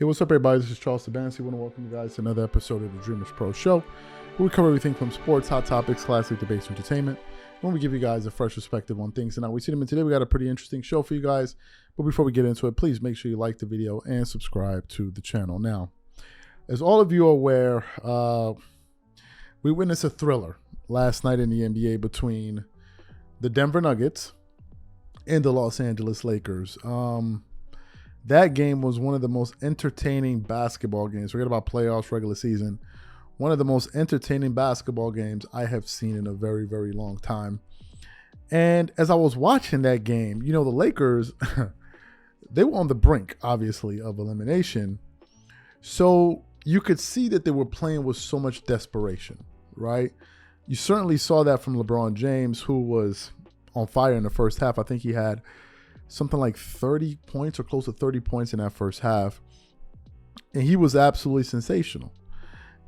Hey, what's up, everybody? This is Charles Sabansi. I want to welcome you guys to another episode of the Dreamerspro Show, where we cover everything from sports, hot topics, classic debates, entertainment, when we give you guys a fresh perspective on things. And now we see them, and today we got a pretty interesting show for you guys. But before we get into it, please make sure you like the video and subscribe to the channel. Now, as all of you are aware, we witnessed a thriller last night in the NBA between the Denver Nuggets and the Los Angeles Lakers. That game was one of the most entertaining basketball games. Forget about playoffs, regular season. One of the most entertaining basketball games I have seen in a very, very long time. And as I was watching that game, you know, the Lakers, they were on the brink, obviously, of elimination. So you could see that they were playing with so much desperation, right? You certainly saw that from LeBron James, who was on fire in the first half. I think he had something like 30 points or close to 30 points in that first half. And he was absolutely sensational.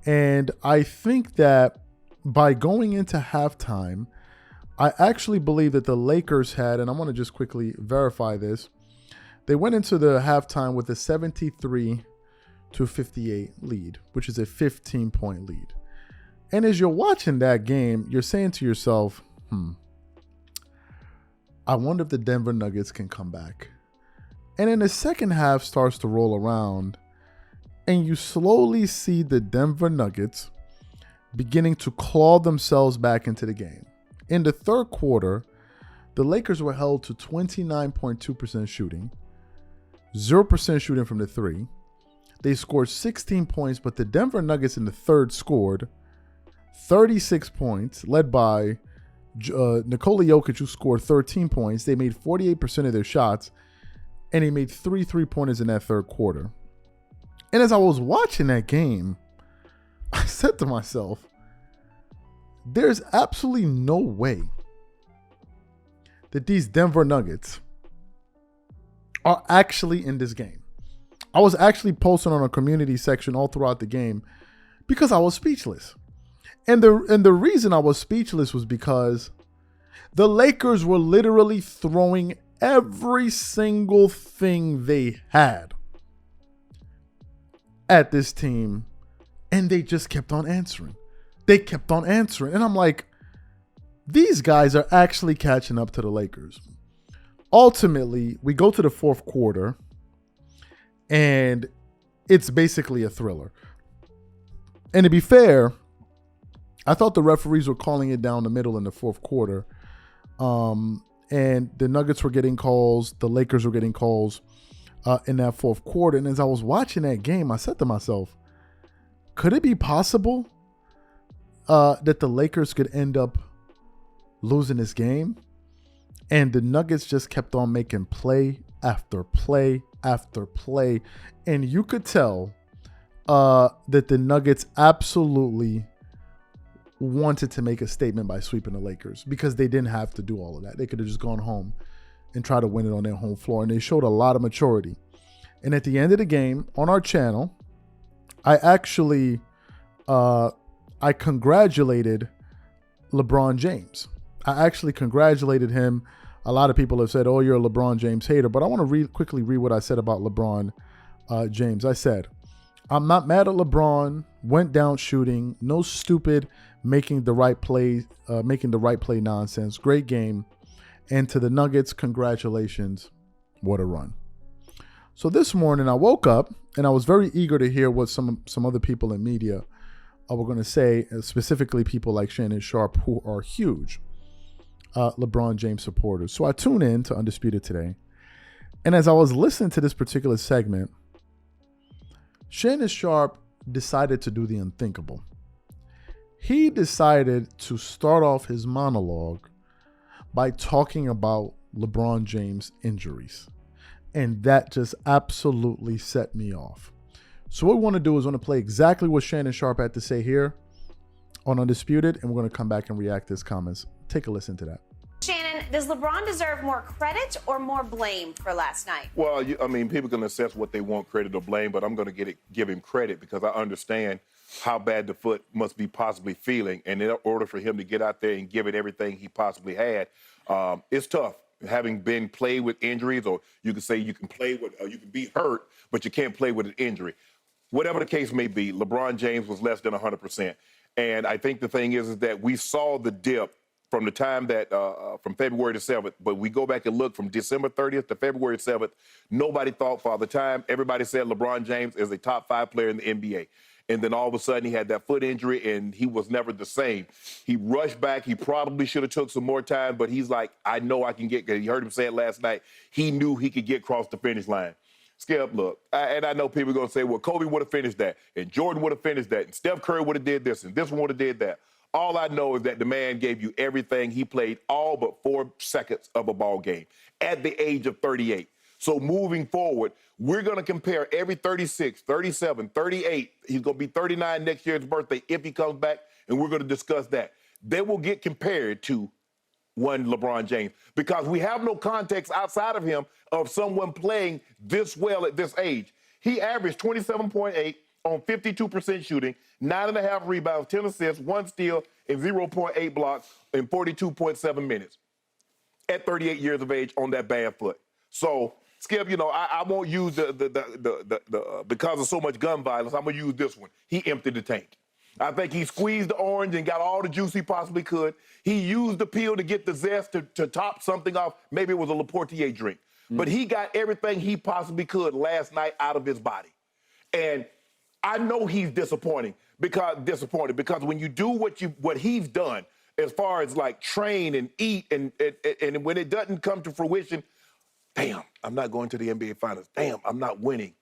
And I think that by going into halftime, I actually believe that the Lakers had, and I want to just quickly verify this, they went into the halftime with a 73-58 lead, which is a 15-point lead. And as you're watching that game, you're saying to yourself, I wonder if the Denver Nuggets can come back. And then the second half starts to roll around, and you slowly see the Denver Nuggets beginning to claw themselves back into the game. In the third quarter, the Lakers were held to 29.2% shooting, 0% shooting from the three. They scored 16 points, but the Denver Nuggets in the third scored 36 points, led by Nikola Jokic, who scored 13 points. They made 48% of their shots, and he made 3 3-pointers in that third quarter. And as I was watching that game, I said to myself, there's absolutely no way that these Denver Nuggets are actually in this game. I was actually posting on a community section all throughout the game because I was speechless. And the reason I was speechless was because the Lakers were literally throwing every single thing they had at this team, and they just kept on answering. They kept on answering. And I'm like, these guys are actually catching up to the Lakers. Ultimately, we go to the fourth quarter, and it's basically a thriller. And to be fair, I thought the referees were calling it down the middle in the fourth quarter. And the Nuggets were getting calls. The Lakers were getting calls in that fourth quarter. And as I was watching that game, I said to myself, could it be possible that the Lakers could end up losing this game? And the Nuggets just kept on making play after play after play. And you could tell that the Nuggets absolutely wanted to make a statement by sweeping the Lakers, because they didn't have to do all of that. They could have just gone home and tried to win it on their home floor. And they showed a lot of maturity. And at the end of the game on our channel, I actually I congratulated LeBron James. I actually congratulated him. A lot of people have said, oh, you're a LeBron James hater. But I want to quickly read what I said about LeBron James. I said, I'm not mad at LeBron. Went down shooting. No stupid making the right play nonsense. Great game. And to the Nuggets, congratulations. What a run. So this morning I woke up and I was very eager to hear what some other people in media were going to say, specifically people like Shannon Sharpe, who are huge LeBron James supporters. So I tune in to Undisputed today. And as I was listening to this particular segment, Shannon Sharpe decided to do the unthinkable. He decided to start off his monologue by talking about LeBron James' injuries. And that just absolutely set me off. So what we want to do is want to play exactly what Shannon Sharpe had to say here on Undisputed, and we're going to come back and react to his comments. Take a listen to that. Shannon, does LeBron deserve more credit or more blame for last night? Well, I mean, people can assess what they want, credit or blame, but I'm going to give him credit because I understand how bad the foot must be possibly feeling. And in order for him to get out there and give it everything he possibly had, it's tough. Having been played with injuries, or you can say you can play with, you can be hurt, but you can't play with an injury. Whatever the case may be, LeBron James was less than 100%. And I think the thing is that we saw the dip from the time that, from February the 7th, but we go back and look from December 30th to February 7th, nobody thought for the time, everybody said LeBron James is a top 5 player in the NBA. And then all of a sudden he had that foot injury and he was never the same. He rushed back. He probably should have took some more time, but he's like, I know I can get, you heard him say it last night, he knew he could get across the finish line. Skip, look, and I know people are going to say, well, Kobe would have finished that, and Jordan would have finished that, and Steph Curry would have did this, and this one would have did that. All I know is that the man gave you everything. He played all but 4 seconds of a ball game at the age of 38. So moving forward, we're going to compare every 36, 37, 38. He's going to be 39 next year's birthday if he comes back, and we're going to discuss that. They will get compared to one LeBron James because we have no context outside of him of someone playing this well at this age. He averaged 27.8 on 52% shooting, 9.5 rebounds, 10 assists, 1 steal, and 0.8 blocks in 42.7 minutes at 38 years of age on that bad foot. So, Skip, you know, I won't use the because of so much gun violence, I'm going to use this one. He emptied the tank. I think he squeezed the orange and got all the juice he possibly could. He used the peel to get the zest to top something off. Maybe it was a Le Portier drink. But he got everything he possibly could last night out of his body. And I know he's disappointed because when you do what he's done as far as like train and eat and when it doesn't come to fruition, damn, I'm not going to the NBA Finals. Damn, I'm not winning.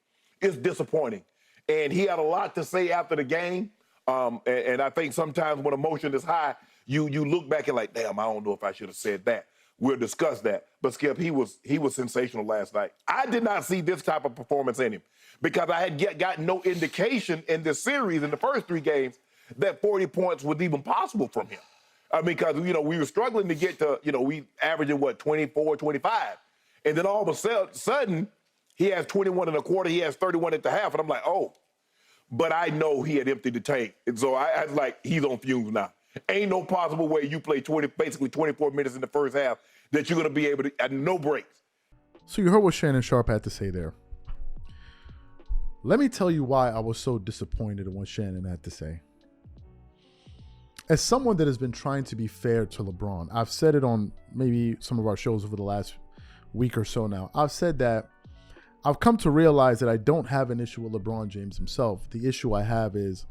It's disappointing. And he had a lot to say after the game. And I think sometimes when emotion is high, you look back and like, damn, I don't know if I should have said that. We'll discuss that. But Skip, he was sensational last night. I did not see this type of performance in him because I had gotten no indication in this series in the first 3 games that 40 points was even possible from him. I mean, because, you know, we were struggling to get to, you know, we averaging, 24, 25. And then all of a sudden, he has 21 and a quarter, he has 31 at the half. And I'm like, oh. But I know he had emptied the tank. And so I was like, he's on fumes now. Ain't no possible way you play basically 24 minutes in the first half that you're going to be able to, at no breaks. So you heard what Shannon Sharpe had to say there. Let me tell you why I was so disappointed in what Shannon had to say. As someone that has been trying to be fair to LeBron, I've said it on maybe some of our shows over the last week or so now. I've said that I've come to realize that I don't have an issue with LeBron James himself. The issue I have is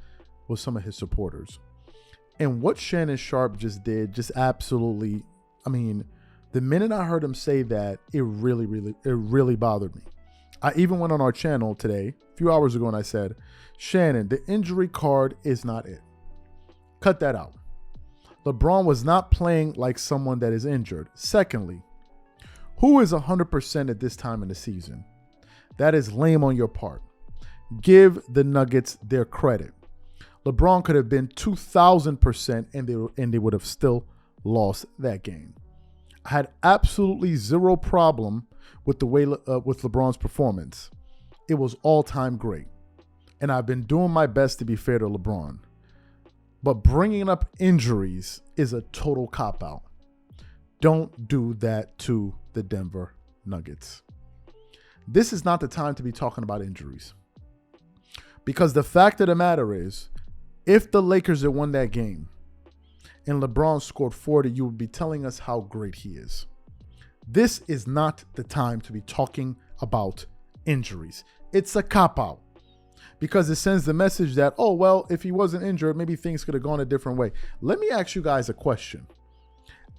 with some of his supporters. And what Shannon Sharpe just did, just absolutely, I mean, the minute I heard him say that, it really bothered me. I even went on our channel today, a few hours ago, and I said, Shannon, the injury card is not it. Cut that out. LeBron was not playing like someone that is injured. Secondly, who is 100% at this time in the season? That is lame on your part. Give the Nuggets their credit. LeBron could have been 2,000% and they would have still lost that game. I had absolutely zero problem with the way with LeBron's performance. It was all-time great. And I've been doing my best to be fair to LeBron. But bringing up injuries is a total cop-out. Don't do that to the Denver Nuggets. This is not the time to be talking about injuries. Because the fact of the matter is, if the Lakers had won that game and LeBron scored 40, you would be telling us how great he is. This is not the time to be talking about injuries. It's a cop-out. Because it sends the message that, oh, well, if he wasn't injured, maybe things could have gone a different way. Let me ask you guys a question.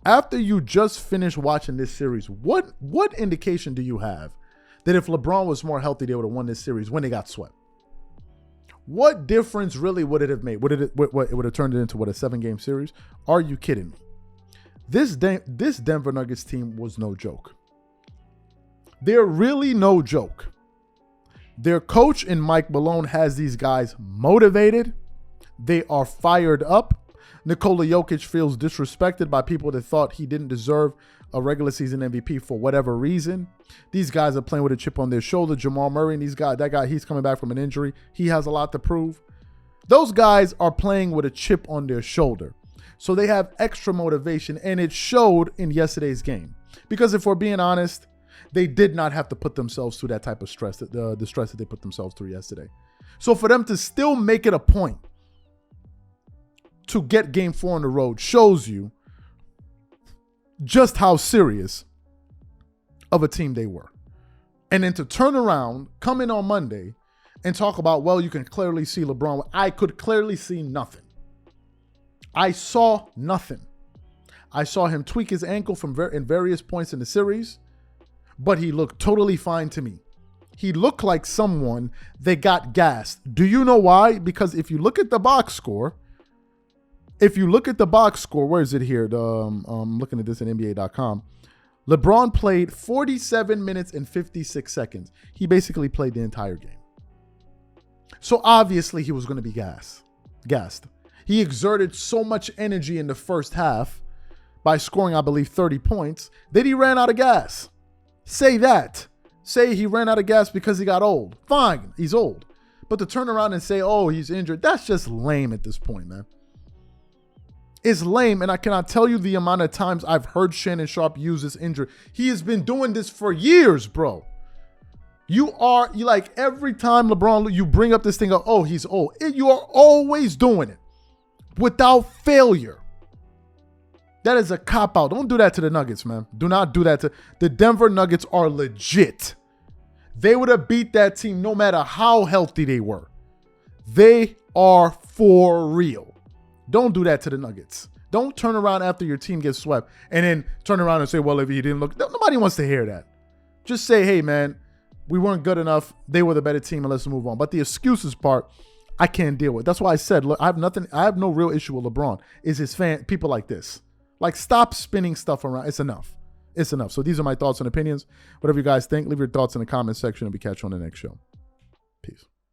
After you just finished watching this series, what indication do you have that if LeBron was more healthy, they would have won this series when they got swept? What difference really would it have made? It would have turned it into, a 7-game series? Are you kidding me? This Denver Nuggets team was no joke. They're really no joke. Their coach in Mike Malone has these guys motivated. They are fired up. Nikola Jokic feels disrespected by people that thought he didn't deserve a regular season MVP for whatever reason. These guys are playing with a chip on their shoulder. Jamal Murray and that guy, he's coming back from an injury. He has a lot to prove. Those guys are playing with a chip on their shoulder. So they have extra motivation, and it showed in yesterday's game. Because if we're being honest, they did not have to put themselves through that type of stress, the stress that they put themselves through yesterday. So for them to still make it a point to get game 4 on the road shows you just how serious of a team they were. And then to turn around, come in on Monday and talk about, well, you can clearly see LeBron. I could clearly see nothing. I saw nothing. I saw him tweak his ankle in various points in the series, but he looked totally fine to me. He looked like someone that got gassed. Do you know why? Because if you look at the box score, where is it here? I'm looking at this at NBA.com. LeBron played 47 minutes and 56 seconds. He basically played the entire game. So obviously he was going to be gassed. He exerted so much energy in the first half by scoring, I believe, 30 points that he ran out of gas. Say that. Say he ran out of gas because he got old. Fine, he's old. But to turn around and say, oh, he's injured, that's just lame at this point, man. It's lame, and I cannot tell you the amount of times I've heard Shannon Sharpe use this injury. He has been doing this for years, bro. You like every time LeBron, you bring up this thing of, oh, he's old. You are always doing it without failure. That is a cop-out. Don't do that to the Nuggets, man. Do not do that to the Denver Nuggets. Are legit. They would have beat that team no matter how healthy they were. They are for real. Don't do that to the Nuggets. Don't turn around after your team gets swept and then turn around and say, well, if he didn't look, nobody wants to hear that. Just say, hey, man, we weren't good enough. They were the better team, and let's move on. But the excuses part, I can't deal with. That's why I said, look, I have no real issue with LeBron. Is his people like this. Like, stop spinning stuff around. It's enough. It's enough. So these are my thoughts and opinions. Whatever you guys think, leave your thoughts in the comment section, and we catch you on the next show. Peace.